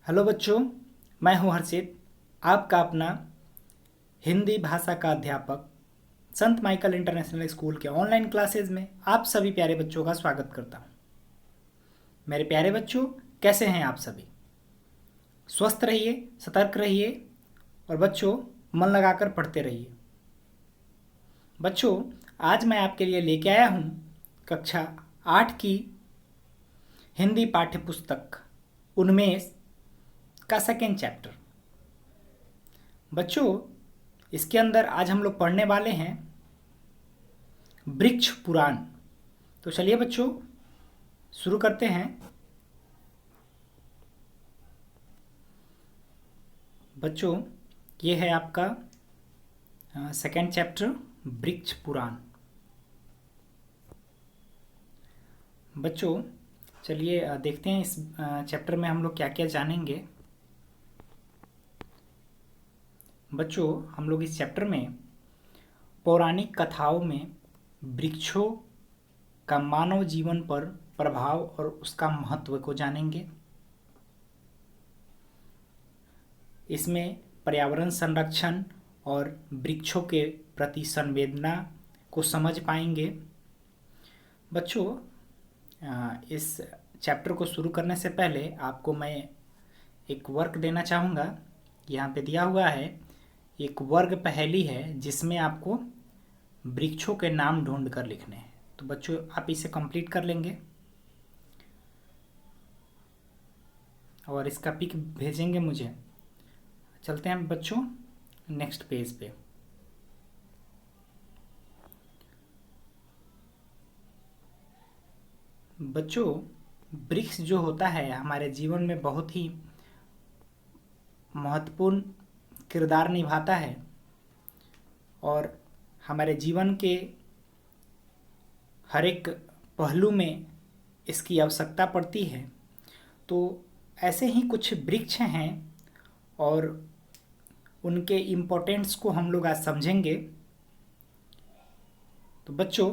Hello बच्चों, मैं हूं हर्षित, आपका अपना हिंदी भाषा का अध्यापक संत माइकल इंटरनेशनल स्कूल के ऑनलाइन क्लासेज में आप सभी प्यारे बच्चों का स्वागत करता हूं। मेरे प्यारे बच्चों, कैसे हैं आप सभी? स्वस्थ रहिए, सतर्क रहिए और बच्चों मन लगाकर पढ़ते रहिए। बच्चों, आज मैं आपके लिए लेके आया हूं कक्षा 8 की हिंदी पाठ्य पुस्तक उन्मेष का सेकेंड चैप्टर। बच्चों, इसके अंदर आज हम लोग पढ़ने वाले हैं वृक्ष पुराण। तो चलिए बच्चों, शुरू करते हैं। बच्चों, ये है आपका सेकेंड चैप्टर वृक्ष पुराण। बच्चों, चलिए देखते हैं इस चैप्टर में हम लोग क्या क्या जानेंगे। बच्चों, हम लोग इस चैप्टर में पौराणिक कथाओं में वृक्षों का मानव जीवन पर प्रभाव और उसका महत्व को जानेंगे। इसमें पर्यावरण संरक्षण और वृक्षों के प्रति संवेदना को समझ पाएंगे। बच्चों, इस चैप्टर को शुरू करने से पहले आपको मैं एक वर्क देना चाहूँगा। यहाँ पे दिया हुआ है एक वर्ग पहेली है जिसमें आपको वृक्षों के नाम ढूंढ कर लिखने हैं। तो बच्चों, आप इसे कंप्लीट कर लेंगे और इसका पिक भेजेंगे मुझे। चलते हैं बच्चों नेक्स्ट पेज पे। बच्चों, वृक्ष जो होता है हमारे जीवन में बहुत ही महत्वपूर्ण किरदार निभाता है और हमारे जीवन के हर एक पहलू में इसकी आवश्यकता पड़ती है। तो ऐसे ही कुछ वृक्ष हैं और उनके इम्पोर्टेंस को हम लोग आज समझेंगे। तो बच्चों,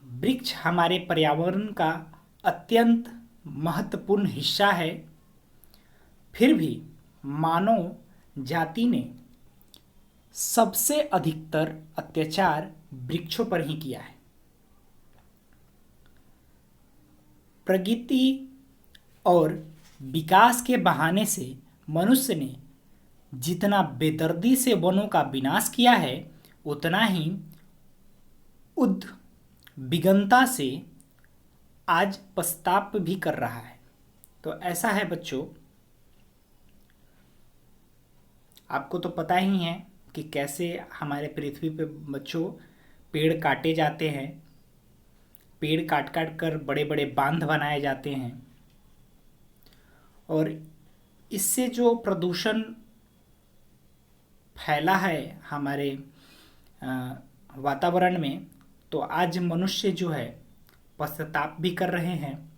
वृक्ष हमारे पर्यावरण का अत्यंत महत्वपूर्ण हिस्सा है। फिर भी मानव जाति ने सबसे अधिकतर अत्याचार वृक्षों पर ही किया है। प्रगति और विकास के बहाने से मनुष्य ने जितना बेदर्दी से वनों का विनाश किया है, उतना ही उद्विग्नता से आज पश्चाताप भी कर रहा है। तो ऐसा है बच्चों, आपको तो पता ही है कि कैसे हमारे पृथ्वी पे बच्चों पेड़ काटे जाते हैं। पेड़ काट काट कर बड़े बड़े बांध बनाए जाते हैं और इससे जो प्रदूषण फैला है हमारे वातावरण में, तो आज मनुष्य जो है पश्चाताप भी कर रहे हैं।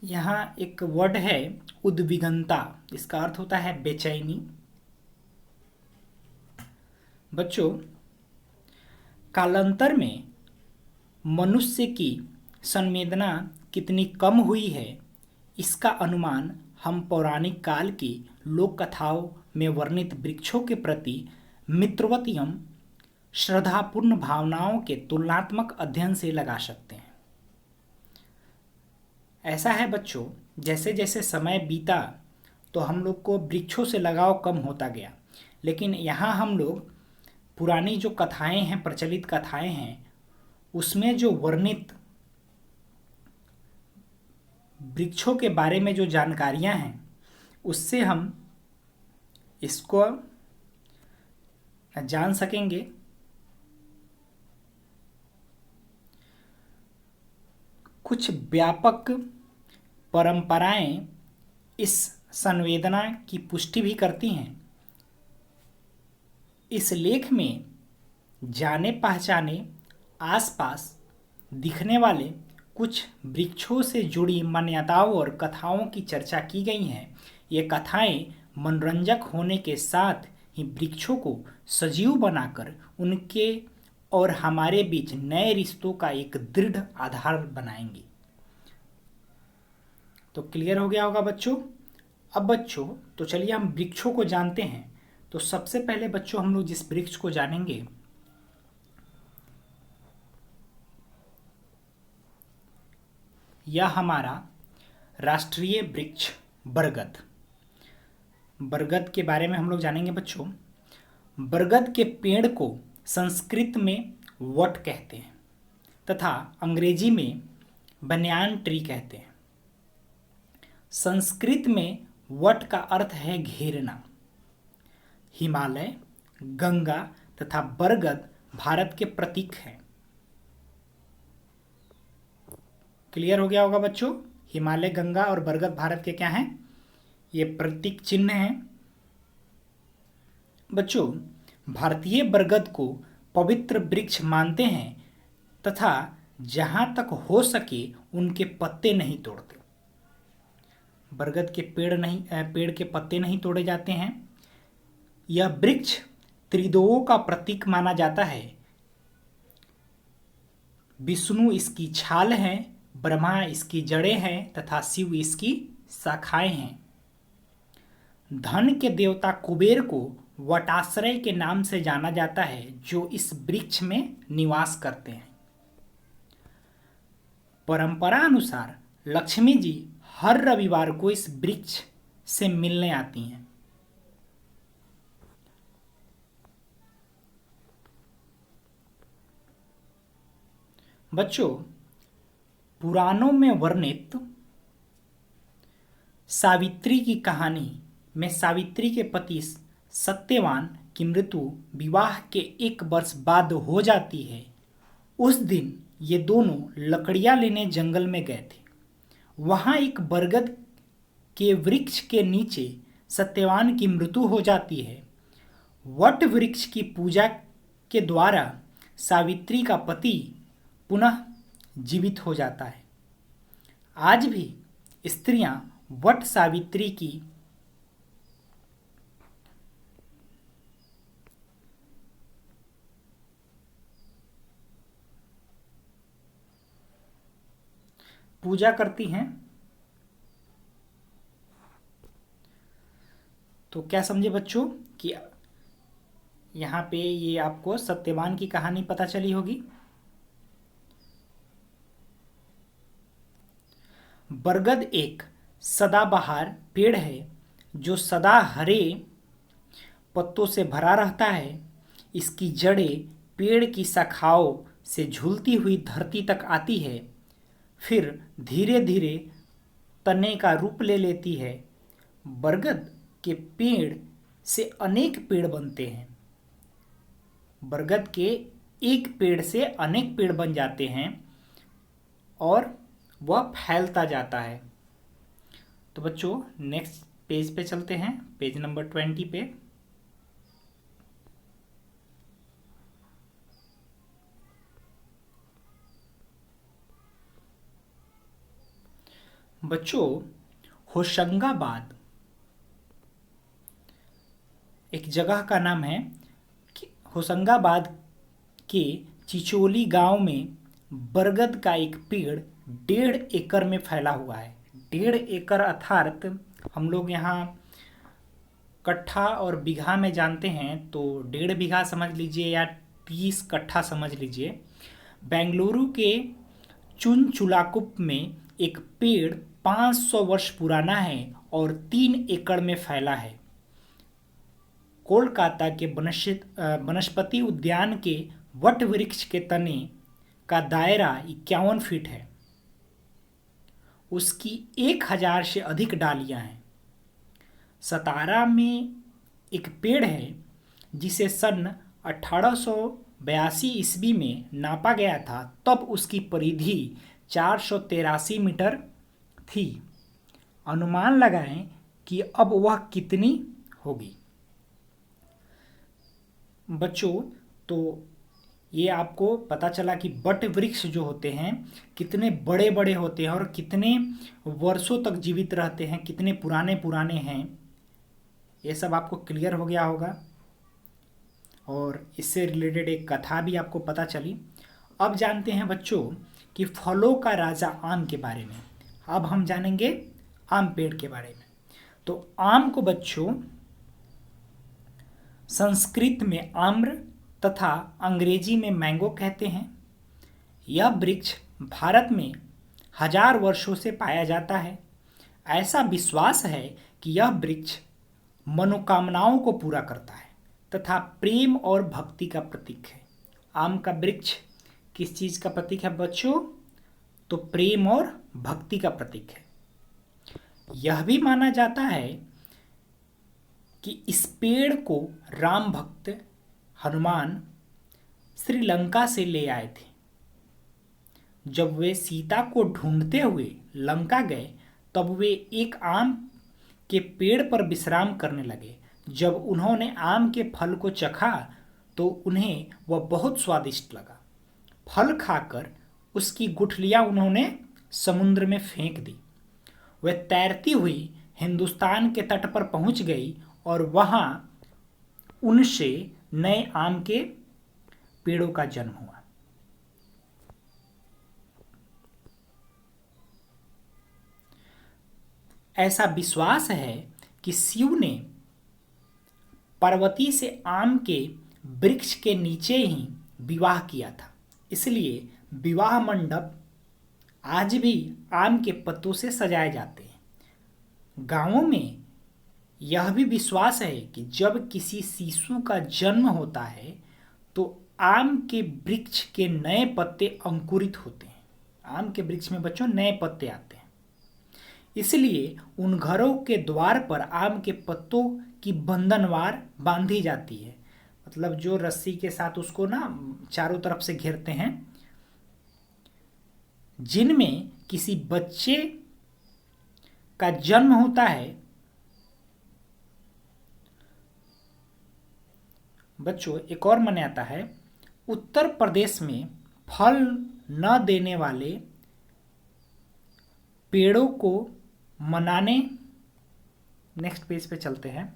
यहाँ एक वर्ड है उद्विग्नता, इसका अर्थ होता है बेचैनी। बच्चों, कालांतर में मनुष्य की संवेदना कितनी कम हुई है, इसका अनुमान हम पौराणिक काल की लोक कथाओं में वर्णित वृक्षों के प्रति मित्रवत एवं श्रद्धापूर्ण भावनाओं के तुलनात्मक अध्ययन से लगा सकते हैं। ऐसा है बच्चों, जैसे जैसे समय बीता तो हम लोग को वृक्षों से लगाव कम होता गया, लेकिन यहाँ हम लोग पुरानी जो कथाएं हैं, प्रचलित कथाएं हैं, उसमें जो वर्णित वृक्षों के बारे में जो जानकारियां हैं, उससे हम इसको जान सकेंगे। कुछ व्यापक परंपराएं इस संवेदना की पुष्टि भी करती हैं। इस लेख में जाने पहचाने आसपास दिखने वाले कुछ वृक्षों से जुड़ी मान्यताओं और कथाओं की चर्चा की गई है। ये कथाएं मनोरंजक होने के साथ ही वृक्षों को सजीव बनाकर उनके और हमारे बीच नए रिश्तों का एक दृढ़ आधार बनाएंगी। तो क्लियर हो गया होगा बच्चों। अब बच्चों तो चलिए हम वृक्षों को जानते हैं। तो सबसे पहले बच्चों हम लोग जिस वृक्ष को जानेंगे यह हमारा राष्ट्रीय वृक्ष बरगद। बरगद के बारे में हम लोग जानेंगे बच्चों। बरगद के पेड़ को संस्कृत में वट कहते हैं तथा अंग्रेजी में बनियान ट्री कहते हैं। संस्कृत में वट का अर्थ है घेरना। हिमालय, गंगा तथा बरगद भारत के प्रतीक हैं। क्लियर हो गया होगा बच्चों। हिमालय, गंगा और बरगद भारत के क्या हैं? ये प्रतीक चिन्ह हैं। बच्चों भारतीय बरगद को पवित्र वृक्ष मानते हैं तथा जहां तक हो सके उनके पत्ते नहीं तोड़ते। बरगद के पेड़ के पत्ते नहीं तोड़े जाते हैं। यह वृक्ष त्रिदोओं का प्रतीक माना जाता है। विष्णु इसकी छाल है, ब्रह्मा इसकी जड़ें हैं तथा शिव इसकी शाखाएं हैं। धन के देवता कुबेर को वटाश्रय के नाम से जाना जाता है जो इस वृक्ष में निवास करते हैं। परंपरा अनुसार लक्ष्मी जी हर रविवार को इस वृक्ष से मिलने आती हैं। बच्चों पुराणों में वर्णित सावित्री की कहानी में सावित्री के पति सत्यवान की मृत्यु विवाह के 1 वर्ष बाद हो जाती है। उस दिन ये दोनों लकड़ियां लेने जंगल में गए थे। वहां एक बरगद के वृक्ष के नीचे सत्यवान की मृत्यु हो जाती है। वट वृक्ष की पूजा के द्वारा सावित्री का पति पुनः जीवित हो जाता है। आज भी स्त्रियां वट सावित्री की पूजा करती हैं। तो क्या समझे बच्चों कि यहाँ पे ये आपको सत्यवान की कहानी पता चली होगी। बरगद एक सदाबहार पेड़ है जो सदा हरे पत्तों से भरा रहता है। इसकी जड़ें पेड़ की शाखाओं से झूलती हुई धरती तक आती है, फिर धीरे धीरे तने का रूप ले लेती है। बरगद के पेड़ से अनेक पेड़ बनते हैं। बरगद के एक पेड़ से अनेक पेड़ बन जाते हैं और वह फैलता जाता है। तो बच्चों नेक्स्ट पेज पे चलते हैं, पेज नंबर 20 पे। बच्चों होशंगाबाद एक जगह का नाम है। होशंगाबाद के चिचोली गांव में बरगद का एक पेड़ 1.5 एकड़ में फैला हुआ है। 1.5 एकड़ अर्थात हम लोग यहाँ कट्ठा और बीघा में जानते हैं, तो 1.5 बीघा समझ लीजिए या 30 कट्ठा समझ लीजिए। बेंगलुरु के चुनचुलाकुप में एक पेड़ 500 वर्ष पुराना है और 3 एकड़ में फैला है। कोलकाता के वनस्पति उद्यान के वट वृक्ष के तने का दायरा 51 फीट है। उसकी 1000 से अधिक डालियां हैं। सतारा में एक पेड़ है जिसे सन 1882 ईस्वी में नापा गया था, तब उसकी परिधि 483 मीटर थी। अनुमान लगाएं कि अब वह कितनी होगी। बच्चों तो ये आपको पता चला कि वट वृक्ष जो होते हैं कितने बड़े बड़े होते हैं और कितने वर्षों तक जीवित रहते हैं, कितने पुराने पुराने हैं। ये सब आपको क्लियर हो गया होगा। और इससे रिलेटेड एक कथा भी आपको पता चली। अब जानते हैं बच्चों कि फलों का राजा आम के बारे में। अब हम जानेंगे आम पेड़ के बारे में। तो आम को बच्चों संस्कृत में आम्र तथा अंग्रेजी में मैंगो कहते हैं। यह वृक्ष भारत में 1000 वर्षों से पाया जाता है। ऐसा विश्वास है कि यह वृक्ष मनोकामनाओं को पूरा करता है तथा प्रेम और भक्ति का प्रतीक है। आम का वृक्ष किस चीज का प्रतीक है बच्चों? तो प्रेम और भक्ति का प्रतीक है। यह भी माना जाता है कि इस पेड़ को राम भक्त हनुमान श्रीलंका से ले आए थे। जब वे सीता को ढूंढते हुए लंका गए तब वे एक आम के पेड़ पर विश्राम करने लगे। जब उन्होंने आम के फल को चखा तो उन्हें वह बहुत स्वादिष्ट लगा। फल खाकर उसकी गुठलियां उन्होंने समुद्र में फेंक दी। वह तैरती हुई हिंदुस्तान के तट पर पहुंच गई और वहां उनसे नए आम के पेड़ों का जन्म हुआ। ऐसा विश्वास है कि शिव ने पार्वती से आम के वृक्ष के नीचे ही विवाह किया था। इसलिए विवाह मंडप आज भी आम के पत्तों से सजाए जाते हैं। गांवों में यह भी विश्वास है कि जब किसी शिशु का जन्म होता है तो आम के वृक्ष के नए पत्ते अंकुरित होते हैं। आम के वृक्ष में बच्चों नए पत्ते आते हैं। इसलिए उन घरों के द्वार पर आम के पत्तों की बंधनवार बांधी जाती है। मतलब जो रस्सी के साथ उसको ना चारों तरफ से घेरते हैं, जिनमें किसी बच्चे का जन्म होता है। बच्चों एक और मान्यता है, उत्तर प्रदेश में फल न देने वाले पेड़ों को मनाने, नेक्स्ट पेज पे चलते हैं।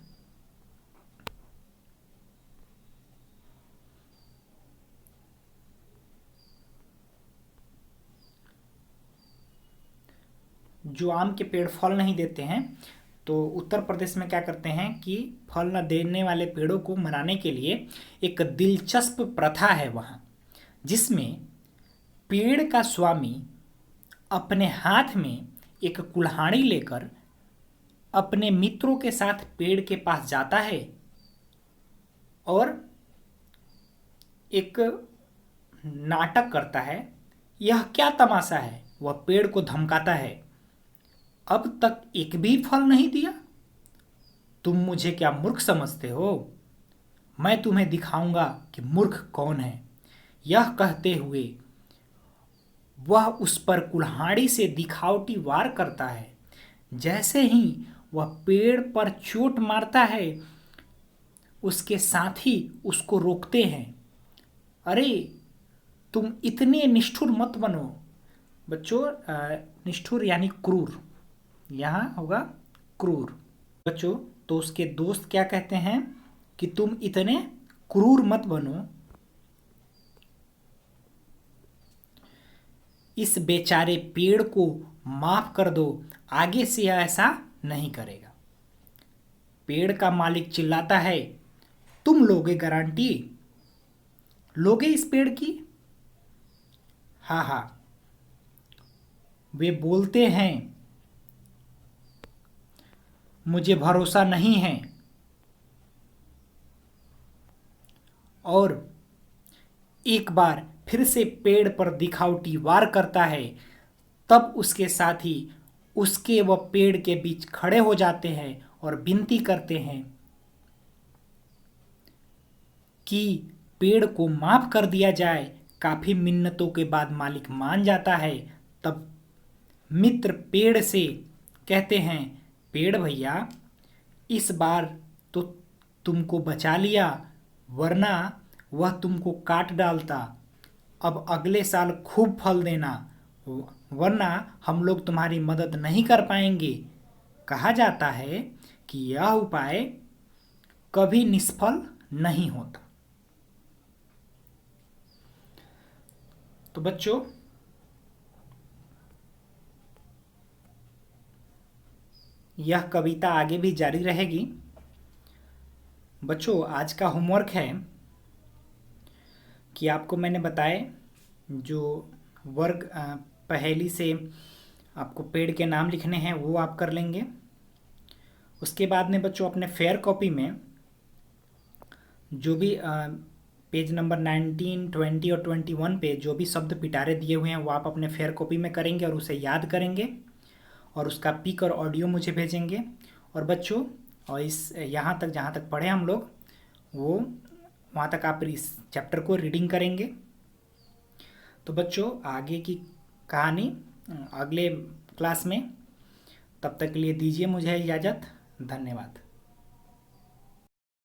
जो आम के पेड़ फल नहीं देते हैं तो उत्तर प्रदेश में क्या करते हैं कि फल न देने वाले पेड़ों को मनाने के लिए एक दिलचस्प प्रथा है वहाँ, जिसमें पेड़ का स्वामी अपने हाथ में एक कुल्हाड़ी लेकर अपने मित्रों के साथ पेड़ के पास जाता है और एक नाटक करता है। यह क्या तमाशा है? वह पेड़ को धमकाता है, अब तक एक भी फल नहीं दिया? तुम मुझे क्या मूर्ख समझते हो? मैं तुम्हें दिखाऊंगा कि मूर्ख कौन है। यह कहते हुए वह उस पर कुल्हाड़ी से दिखावटी वार करता है। जैसे ही वह पेड़ पर चोट मारता है, उसके साथी उसको रोकते हैं। अरे तुम इतने निष्ठुर मत बनो। बच्चों निष्ठुर यानी क्रूर, यहाँ होगा क्रूर। बच्चों तो उसके दोस्त क्या कहते हैं कि तुम इतने क्रूर मत बनो, इस बेचारे पेड़ को माफ कर दो, आगे से यह ऐसा नहीं करेगा। पेड़ का मालिक चिल्लाता है, तुम लोगे गारंटी? लोगे इस पेड़ की? हाँ हाँ। वे बोलते हैं, मुझे भरोसा नहीं है। और एक बार फिर से पेड़ पर दिखावटी वार करता है। तब उसके साथी उसके व पेड़ के बीच खड़े हो जाते हैं और विनती करते हैं कि पेड़ को माफ कर दिया जाए। काफी मिन्नतों के बाद मालिक मान जाता है। तब मित्र पेड़ से कहते हैं, पेड़ भैया इस बार तो तुमको बचा लिया, वरना वह तुमको काट डालता। अब अगले साल खूब फल देना, वरना हम लोग तुम्हारी मदद नहीं कर पाएंगे। कहा जाता है कि यह उपाय कभी निष्फल नहीं होता। तो बच्चों, यह कविता आगे भी जारी रहेगी। बच्चों, आज का होमवर्क है कि आपको मैंने बताए जो वर्ग पहेली से आपको पेड़ के नाम लिखने हैं वो आप कर लेंगे। उसके बाद में बच्चों अपने फेयर कॉपी में जो भी पेज नंबर 19, 20 और 21 पे जो भी शब्द पिटारे दिए हुए हैं वो आप अपने फेयर कॉपी में करेंगे और उसे याद करेंगे और उसका पिक और ऑडियो मुझे भेजेंगे। और बच्चों, और इस यहाँ तक जहाँ तक पढ़े हम लोग वो वहाँ तक आप इस चैप्टर को रीडिंग करेंगे। तो बच्चों, आगे की कहानी अगले क्लास में, तब तक के लिए दीजिए मुझे इजाज़त। धन्यवाद।